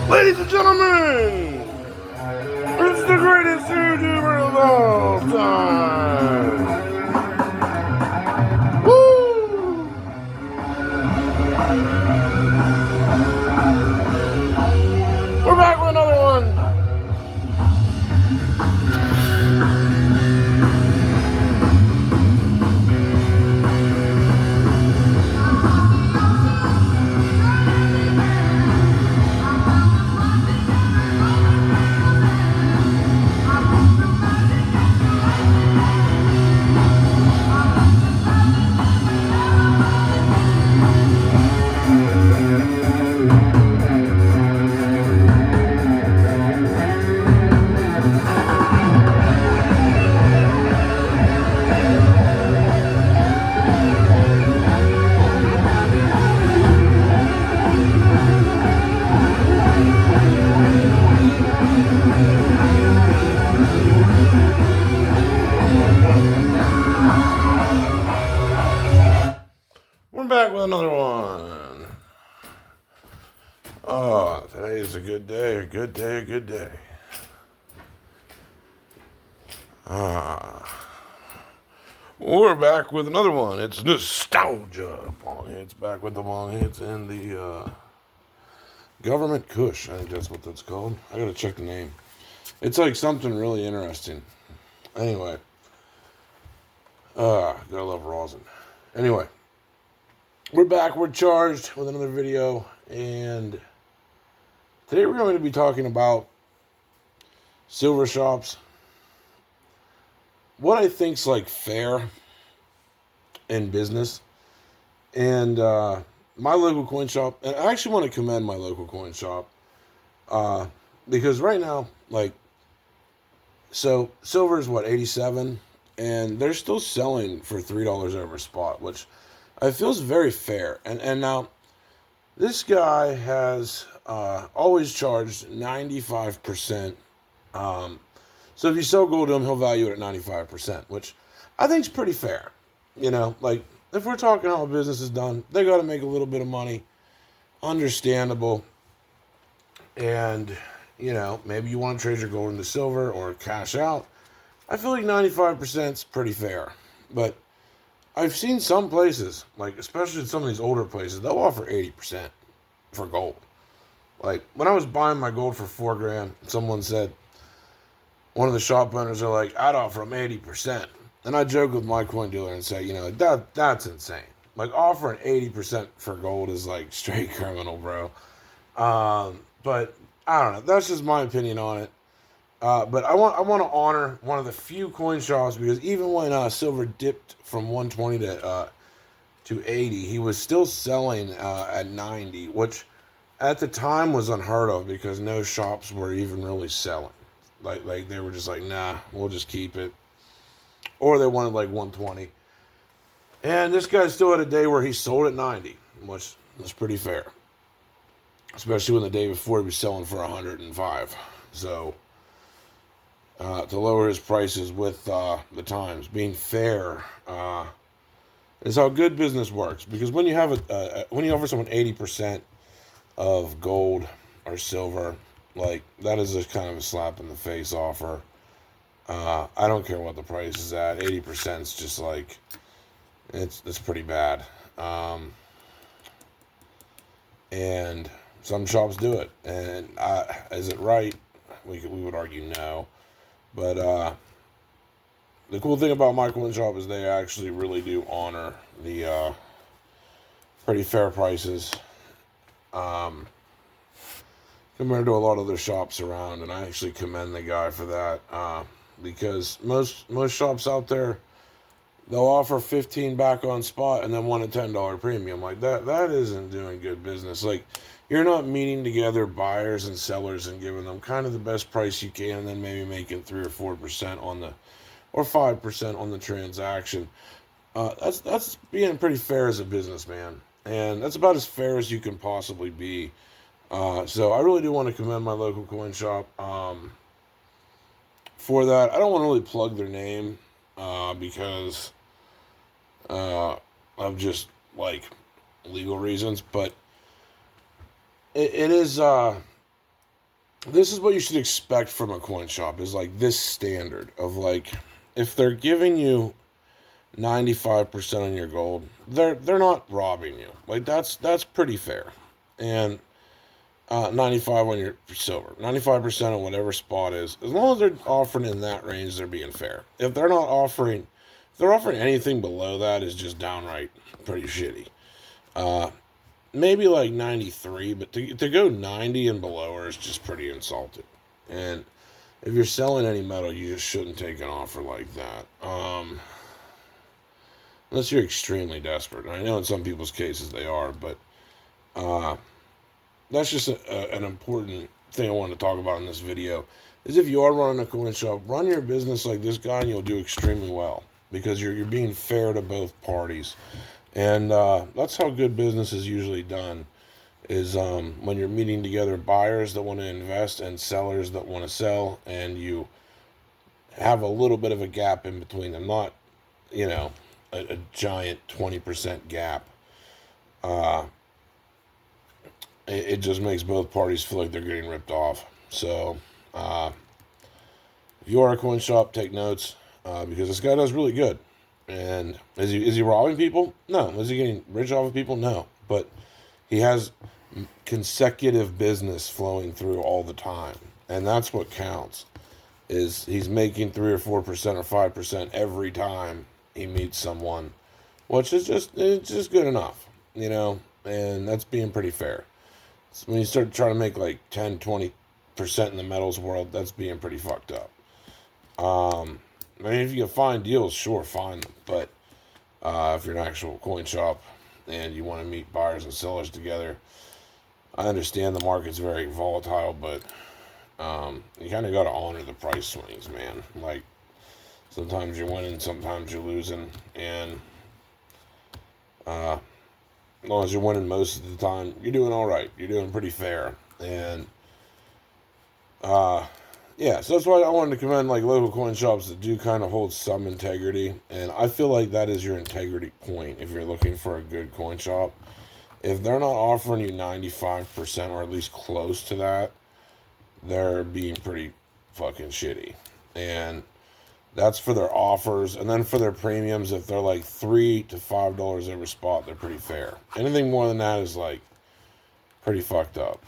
Ladies and gentlemen, it's the greatest YouTuber of all time. Woo! We're back with another one. We're back with another one. Oh, today is a good day, a good day, a good day. We're back with another one. It's nostalgia. It's back with the long hits and the government Kush. I think that's what that's called. I gotta check the name. It's like something really interesting. Anyway. Gotta love rosin. Anyway. We're back. We're charged with another video. And today we're going to be talking about silver shops. What I think's like fair in business. And my local coin shop, and I actually want to commend my local coin shop. Because right now, like, so silver is what, 87? And they're still selling for $3 over spot, which I feel is very fair. And now, this guy has always charged 95%. So if you sell gold to him, he'll value it at 95%, which I think is pretty fair. You know, like, if we're talking how a business is done, they got to make a little bit of money. Understandable. And, you know, maybe you want to trade your gold into silver or cash out. I feel like 95% is pretty fair. But I've seen some places, like especially some of these older places, they'll offer 80% for gold. Like when I was buying my gold for $4,000, someone said, one of the shop owners are like, I'd offer them 80%. And I joke with my coin dealer and say, you know, that's insane. Like offering 80% for gold is like straight criminal, bro. But I don't know. That's just my opinion on it. But I want to honor one of the few coin shops because even when silver dipped from 120 to 80, he was still selling at 90, which at the time was unheard of because no shops were even really selling. Like they were just like, nah, we'll just keep it, or they wanted like 120. And this guy still had a day where he sold at 90, which was pretty fair, especially when the day before he was selling for 105. So. To lower his prices with the times. Being fair is how good business works. Because when you have when you offer someone 80% of gold or silver, like that is a kind of a slap in the face offer. I don't care what the price is at. 80% is just like it's pretty bad. And some shops do it. And is it right? We would argue no. But the cool thing about my coin shop is they actually really do honor the pretty fair prices. um, compared to a lot of other shops around, and I actually commend the guy for that, because most shops out there, they'll offer 15 back on spot and then want a $10 premium. Like that isn't doing good business. Like, you're not meeting together buyers and sellers and giving them kind of the best price you can, and then maybe making 3 or 4% on the, or 5% on the transaction. That's being pretty fair as a businessman, and that's about as fair as you can possibly be. So I really do want to commend my local coin shop, for that. I don't want to really plug their name, because of just like legal reasons, but it is. This is what you should expect from a coin shop, is like this standard of, like, if they're giving you 95% on your gold, they're not robbing you. Like, that's pretty fair. And 95 on your silver, 95% on whatever spot is. As long as they're offering in that range, they're being fair. If they're not offering, if they're offering anything below that, is just downright pretty shitty. Maybe like 93, but to go 90 and below is just pretty insulting. And if you're selling any metal, you just shouldn't take an offer like that. Unless you're extremely desperate. And I know in some people's cases they are, but that's just an important thing I want to talk about in this video. Is if you are running a coin shop, run your business like this guy, and you'll do extremely well, because you're being fair to both parties. And that's how good business is usually done, is when you're meeting together buyers that want to invest and sellers that want to sell, and you have a little bit of a gap in between them, not, a giant 20% gap. It just makes both parties feel like they're getting ripped off. So if you are a coin shop, take notes, because this guy does really good. And is he robbing people? No. Is he getting rich off of people? No. But he has consecutive business flowing through all the time, and that's what counts. Is he's making 3 or 4% or 5% every time he meets someone, which is it's just good enough, and that's being pretty fair. So when you start trying to make like 10-20% in the metals world, that's being pretty fucked up. I mean, if you can find deals, sure, find them. But if you're an actual coin shop and you want to meet buyers and sellers together, I understand the market's very volatile, but you kind of got to honor the price swings, man. Like, sometimes you're winning, sometimes you're losing, and as long as you're winning most of the time, you're doing all right. You're doing pretty fair, and yeah, so that's why I wanted to commend like local coin shops that do kind of hold some integrity, and I feel like that is your integrity point if you're looking for a good coin shop. If they're not offering you 95% or at least close to that, they're being pretty fucking shitty. And that's for their offers, and then for their premiums, if they're like $3 to $5 over spot, they're pretty fair. Anything more than that is like pretty fucked up,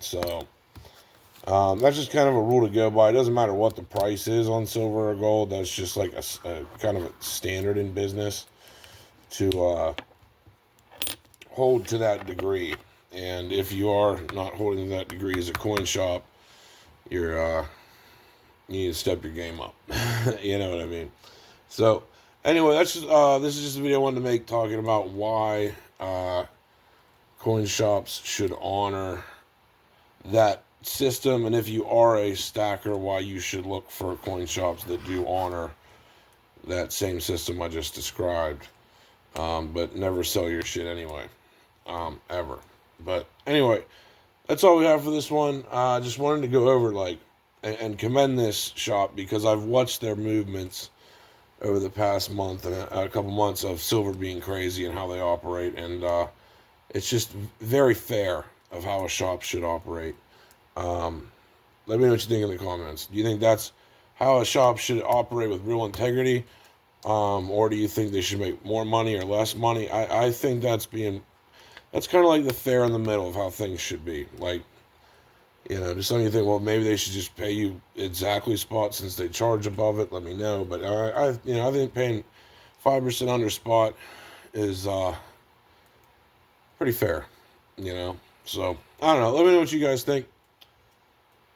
So that's just kind of a rule to go by. It doesn't matter what the price is on silver or gold. That's just like a kind of a standard in business to hold to that degree. And if you are not holding to that degree as a coin shop, you need to step your game up. You know what I mean? So anyway, that's just this is just a video I wanted to make, talking about why coin shops should honor that system, and if you are a stacker, why you should look for coin shops that do honor that same system I just described, but never sell your shit anyway, ever. But anyway, that's all we have for this one. I just wanted to go over and commend this shop, because I've watched their movements over the past month and a couple months of silver being crazy and how they operate, and it's just very fair of how a shop should operate. Let me know what you think in the comments. Do you think that's how a shop should operate with real integrity? Or do you think they should make more money or less money? I think that's kind of like the fair in the middle of how things should be. Like, just something you think, well, maybe they should just pay you exactly spot since they charge above it. Let me know. But I think paying 5% under spot is pretty fair. you know. So I don't know. Let me know what you guys think.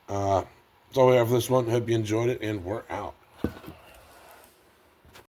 That's all we have for this one. Hope you enjoyed it, and we're out.